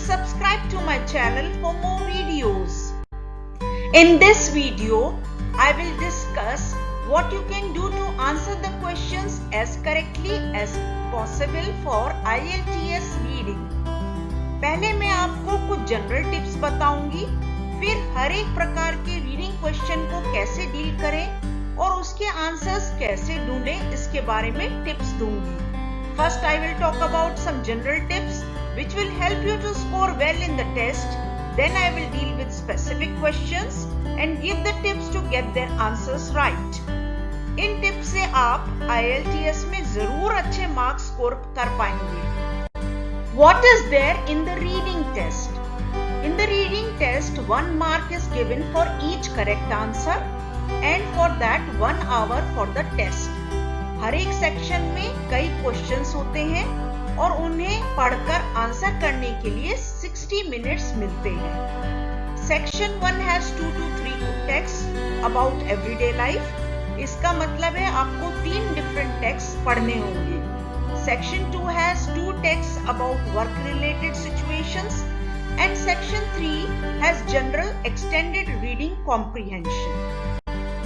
subscribe to my channel for more videos. In this video, I will discuss what you can do to answer the questions as correctly as possible for IELTS reading. पहले मैं आपको कुछ general tips बताऊंगी, फिर हर एक प्रकार के reading question को कैसे डील करें और उसके आंसर्स कैसे ढूंढें इसके बारे में टिप्स दूंगी. First, I will talk about some general tips which will help you to score well in the test. Then I will deal with specific questions and give the tips to get their answers right. In tips से आप IELTS में जरूर अच्छे marks score कर पाएंगे. What is there in the reading test? In the reading test, 1 mark is given for each correct answer and for that 1 hour for the test. हर एक section में कई क्वेश्चंस होते हैं और उन्हें पढ़कर आंसर करने के लिए 60 मिनट्स मिलते हैं. Section 1 has 2 to 3 text about everyday life. इसका मतलब है आपको 3 डिफरेंट टेक्स्ट पढ़ने होंगे. Section 2 has 2 text about work related situations and section 3 has general extended reading comprehension.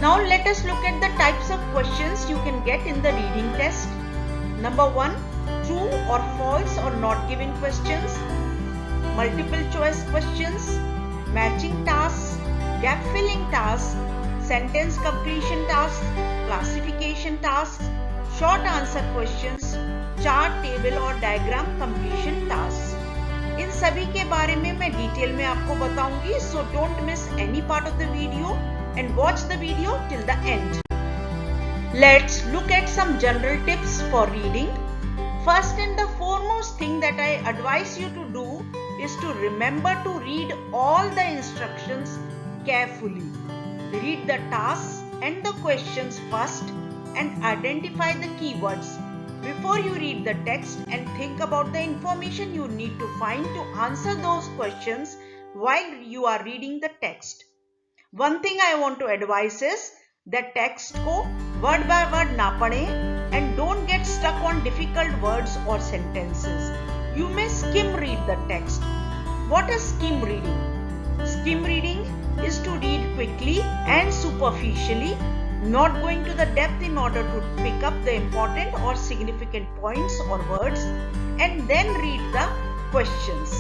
Now let us look at the types of questions you can get in the reading test. Number 1, true or false or not given questions, multiple choice questions, matching tasks, gap filling tasks, sentence completion tasks, classification tasks, short answer questions, chart, table और diagram completion tasks. इन सभी के बारे में मैं detail में आपको बताऊंगी, so don't miss any part of the video and watch the video till the end. Let's look at some general tips for reading. First and the foremost thing that I advise you to do is to remember to read all the instructions carefully. Read the tasks and the questions first and identify the keywords before you read the text and think about the information you need to find to answer those questions while you are reading the text. One thing I want to advise is that text को word by word ना पढ़ें and don't get stuck on difficult words or sentences. You may skim read the text. What is skim reading? Skim reading is to read quickly and superficially, not going to the depth in order to pick up the important or significant points or words and then read the questions.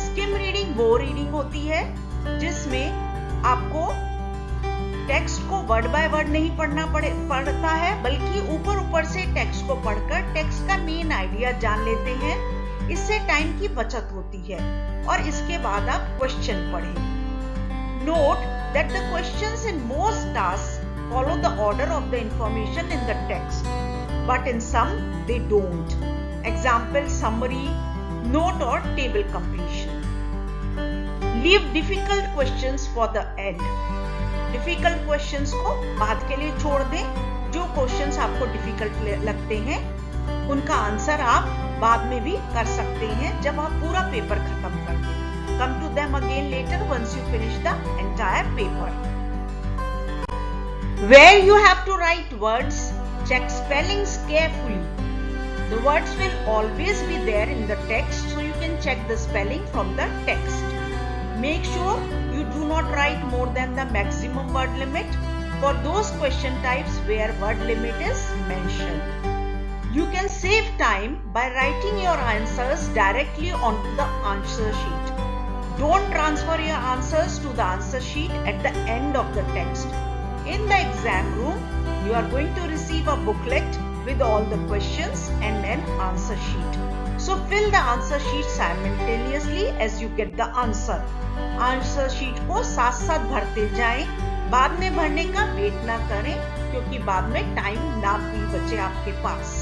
Skim reading वो reading होती है जिसमें आपको text को word by word नहीं पढ़ता है, बल्कि ऊपर से टेक्स्ट को पढ़कर टेक्स्ट का मेन आइडिया जान लेते हैं. इससे टाइम की बचत होती है और इसके बाद आप क्वेश्चन पढ़ें. Note that the questions in most tasks follow the order of the information in the text, but in some they don't. Example, summary, note और table completion. Leave difficult questions for the end. Difficult questions को बाद के लिए छोड़ दें. जो questions आपको difficult लगते हैं उनका आंसर आप बाद में भी कर सकते हैं जब आप पूरा पेपर खत्म कर दें. Come to them again later once you finish the entire paper. Where you have to write words, check spellings carefully. The words will always be there in the text, so you can check the spelling from the text. Make sure you do not write more than the maximum word limit for those question types where word limit is mentioned. You can save time by writing your answers directly onto the answer sheet. Don't transfer your answers to the answer sheet at the end of the text. In the exam room, you are going to receive a booklet with all the questions and an answer sheet. So fill the answer sheet simultaneously as you get the answer. Answer sheet को साथ साथ भरते जाएं. बाद में भरने का wait ना करें क्योंकि बाद में टाइम ना भी बचे आपके पास.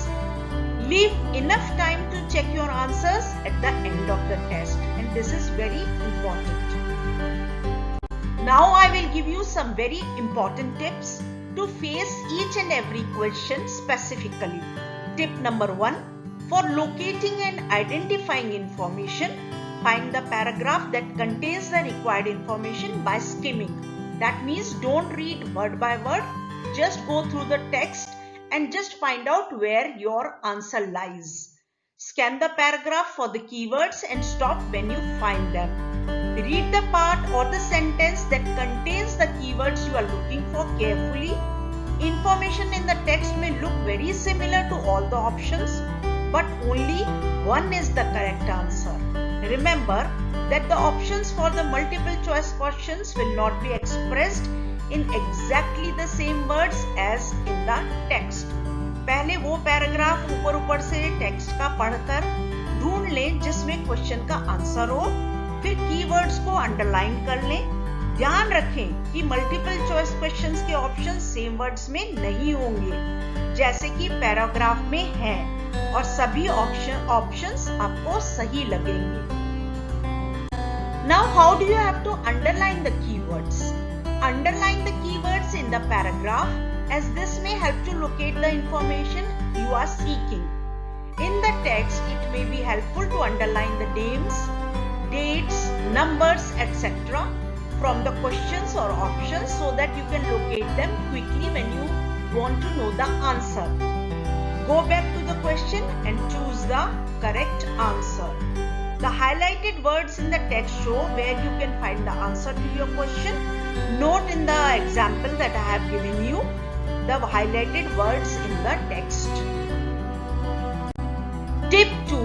Leave enough time to check your answers at the end of the test, and this is very important. Now I will give you some very important tips to face each and every question specifically. Tip number 1, for locating and identifying information, find the paragraph that contains the required information by skimming. That means don't read word by word, just go through the text and just find out where your answer lies. Scan the paragraph for the keywords and stop when you find them. Read the part or the sentence that contains the keywords you are looking for carefully. Information in the text may look very similar to all the options, but only one is the correct answer. Remember that the options for the multiple choice questions will not be expressed in exactly the same words as in the text. पहले वो paragraph ऊपर से text का पढ़कर ढूंढ लें जिसमें question का आंसर हो, फिर कीवर्ड्स को अंडरलाइन कर लें। ध्यान रखें कि मल्टीपल चॉइस क्वेश्चंस के ऑप्शन सेम वर्ड्स में नहीं होंगे जैसे कि पैराग्राफ में है, और सभी ऑप्शंस आपको सही लगेंगे। Now how do you have to underline the keywords? Underline the keywords in the paragraph as this may help to locate the information you are seeking. In the text, it may be helpful to underline the names, dates, numbers, etc. from the questions or options so that you can locate them quickly when you want to know the answer. Go back to the question and choose the correct answer. The highlighted words in the text show where you can find the answer to your question. Note in the example that I have given you the highlighted words in the text. Tip 2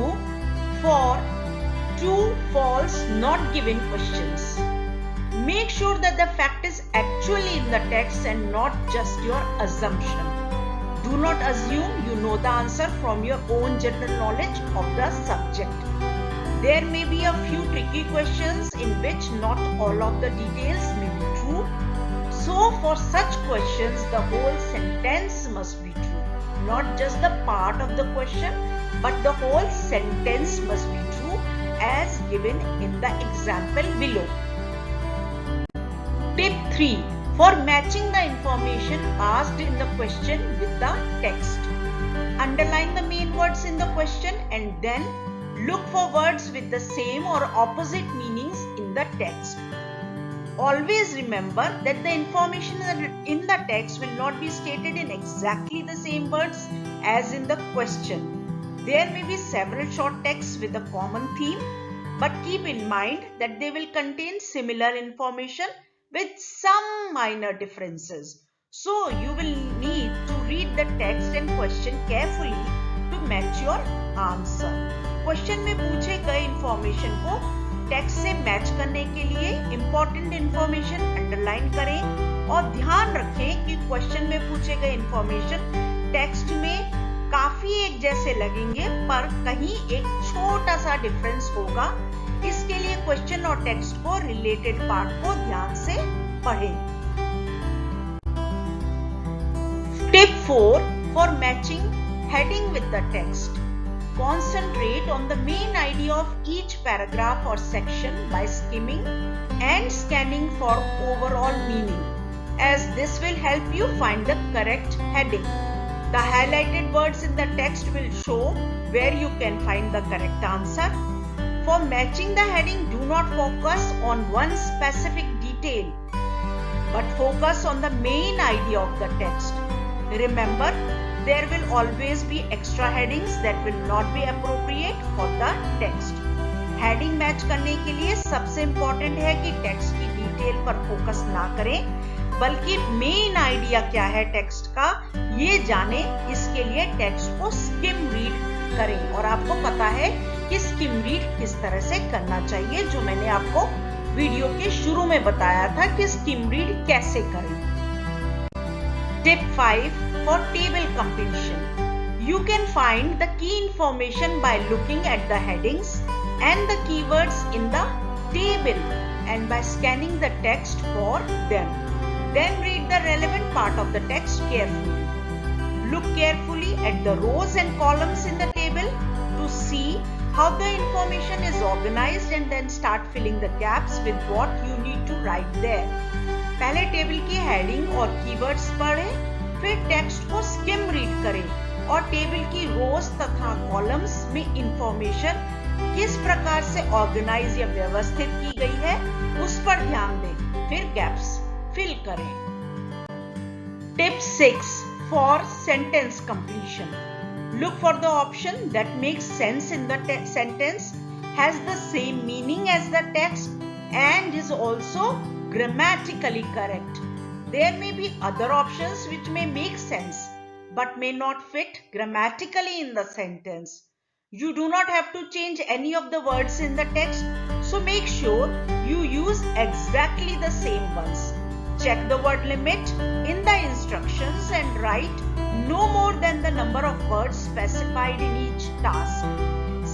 for true, false, not given questions. Make sure that the fact is actually in the text and not just your assumption. Do not assume you know the answer from your own general knowledge of the subject. There may be a few tricky questions in which not all of the details may be true. So for such questions, the whole sentence must be true. Not just the part of the question, but the whole sentence must be true as given in the example below. Tip 3. For matching the information asked in the question with the text. Underline the main words in the question and then look for words with the same or opposite meanings in the text. Always remember that the information in the text will not be stated in exactly the same words as in the question. There may be several short texts with a common theme, but keep in mind that they will contain similar information with some minor differences. So you will need to read the text and question carefully to match your answer. Question में पूछे गए information को text से match करने के लिए important information underline करें और ध्यान रखें कि क्वेश्चन में पूछे गए इंफॉर्मेशन टेक्स्ट में काफी एक जैसे लगेंगे पर कहीं एक छोटा सा डिफरेंस होगा। इसके लिए क्वेश्चन और टेक्स्ट को रिलेटेड पार्ट को ध्यान से पढ़ें। Tip 4 for matching heading with the text. Concentrate on the main idea of each paragraph or section by skimming and scanning for overall meaning, as this will help you find the correct heading. The highlighted words in the text will show where you can find the correct answer. For matching the heading, do not focus on one specific detail, but focus on the main idea of the text. Remember, there will always be extra headings that will not be appropriate for the text. Heading match करने के लिए सबसे important है कि text की detail पर focus ना करें, बल्कि मेन आइडिया क्या है टेक्स्ट का ये जाने। इसके लिए टेक्स्ट को स्किम रीड करें और आपको पता है कि स्किम रीड किस तरह से करना चाहिए, जो मैंने आपको वीडियो के शुरू में बताया था कि स्किम रीड कैसे करें. Tip 5 for table completion. You can find the key information by looking at the headings and the keywords in the table and by scanning the text for them. Then read the relevant part of the text carefully. Look carefully at the rows and columns in the table to see how the information is organized and then start filling the gaps with what you need to write there. पहले table की heading और keywords पढ़ें, फिर text को scheme read करें और table की रोज तथा कॉलम्स में इंफॉर्मेशन किस प्रकार से ऑर्गेनाइज या व्यवस्थित की गई है उस पर ध्यान दें, फिर गैप्स फिल करें. Tip 6 for sentence completion. Look for the option that makes sense in the sentence, has the same meaning as the text, and is also grammatically correct. There may be other options which may make sense but may not fit grammatically in the sentence. You do not have to change any of the words in the text, so make sure you use exactly the same ones. Check the word limit in the instructions and write no more than the number of words specified in each task.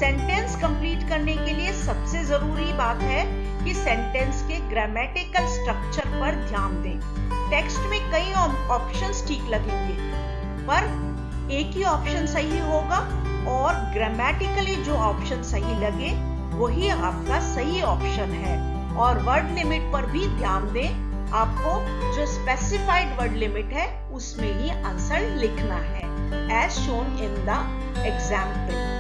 Sentence complete करने के लिए सबसे जरूरी बात है कि sentence के grammatical structure पर ध्यान दें। टेक्स्ट में कई ऑप्शंस ठीक लगेंगे, पर एक ही ऑप्शन सही होगा और ग्रामेटिकली जो ऑप्शन सही लगे वही आपका सही ऑप्शन है। और वर्ड लिमिट पर भी ध्यान दें, आपको जो स्पेसिफाइड वर्ड लिमिट है उसमें ही आंसर लिखना है, as shown in the example.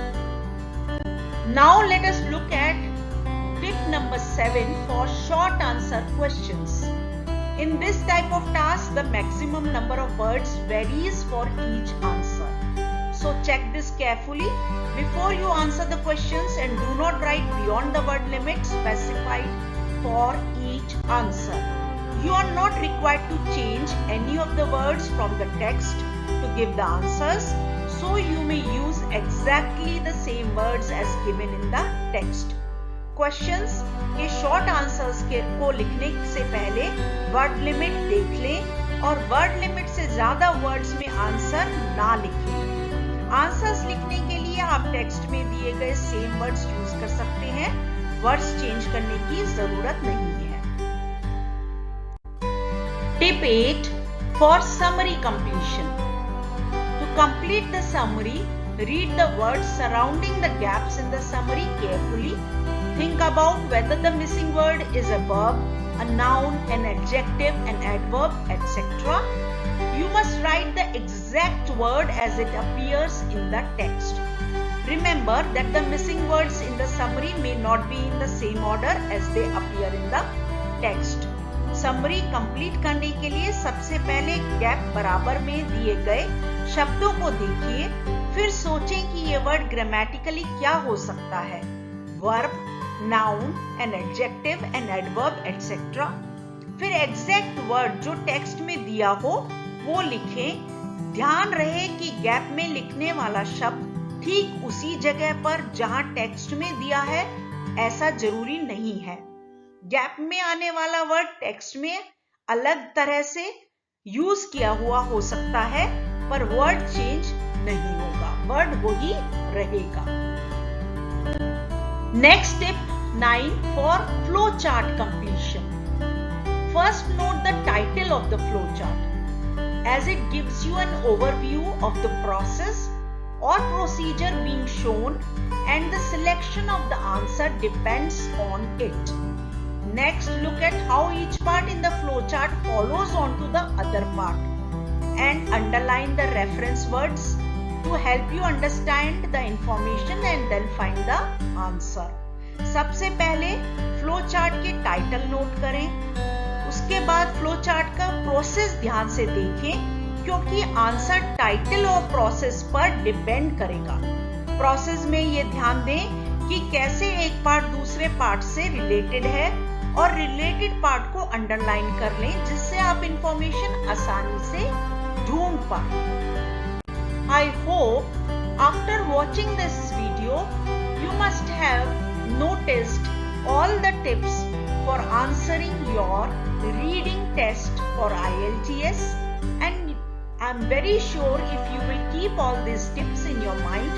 Now let us look at tip number 7 for short answer questions. In this type of task, the maximum number of words varies for each answer. So check this carefully before you answer the questions and do not write beyond the word limit specified for each answer. You are not required to change any of the words from the text to give the answers. So you may use exactly the same words as given in the text. Questions के short answers को लिखने से पहले word limit देख लें और word limit से ज्यादा words में आंसर ना लिखें। आंसर्स लिखने के लिए आप टेक्स्ट में दिए गए सेम वर्ड्स यूज कर सकते हैं, वर्ड्स चेंज करने की जरूरत नहीं है। Tip 8 for summary completion. To complete the summary, read the words surrounding the gaps in the summary carefully. Think about whether the missing word is a verb, a noun, an adjective, an adverb, etc. You must write the exact word as it appears in the text. Remember that the missing words in the summary may not be in the same order as they appear in the text. Summary complete करने के लिए सबसे पहले gap बराबर में दिए गए शब्दों को देखिए, फिर सोचें कि ये वर्ड ग्रामेटिकली क्या हो सकता है। Verb, noun, an adjective, an adverb, etcetera. फिर एग्जैक्ट वर्ड जो टेक्स्ट में दिया हो वो लिखें। ध्यान रहे कि गैप में लिखने वाला शब्द ठीक उसी जगह पर जहां टेक्स्ट में दिया है ऐसा जरूरी नहीं है। गैप में आने वाला वर्ड टेक्स्ट में अलग तरह से यूज किया हुआ हो सकता है, पर वर्ड चेंज नहीं होगा, वर्ड वही रहेगा। Next tip 9 for flow chart completion. First note the title of the flow chart, as it gives you an overview of the process or procedure being shown, and the selection of the answer depends on it. Next, look at how each part in the flow chart follows on to the other part, and underline the reference words to help you understand the information and then find the answer. सबसे पहले flow chart के title note करें, उसके बाद flow chart का process ध्यान से देखें, क्योंकि आंसर टाइटल और प्रोसेस पर डिपेंड करेगा। प्रोसेस में ये ध्यान दें कि कैसे एक पार्ट दूसरे पार्ट से रिलेटेड है, और रिलेटेड पार्ट को अंडरलाइन कर लें जिससे आप इंफॉर्मेशन आसानी से ढूंढ पाए। I hope after watching this video you must have noticed all the tips for answering your reading test for IELTS, and I'm very sure if you will keep all these tips in your mind,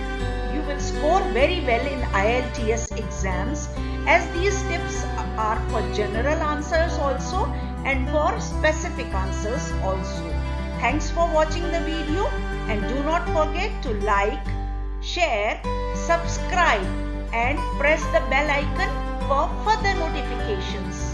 you will score very well in IELTS exams, as these tips are for general answers also and for specific answers also. Thanks for watching the video, and do not forget to like, share, subscribe and press the bell icon for further notifications.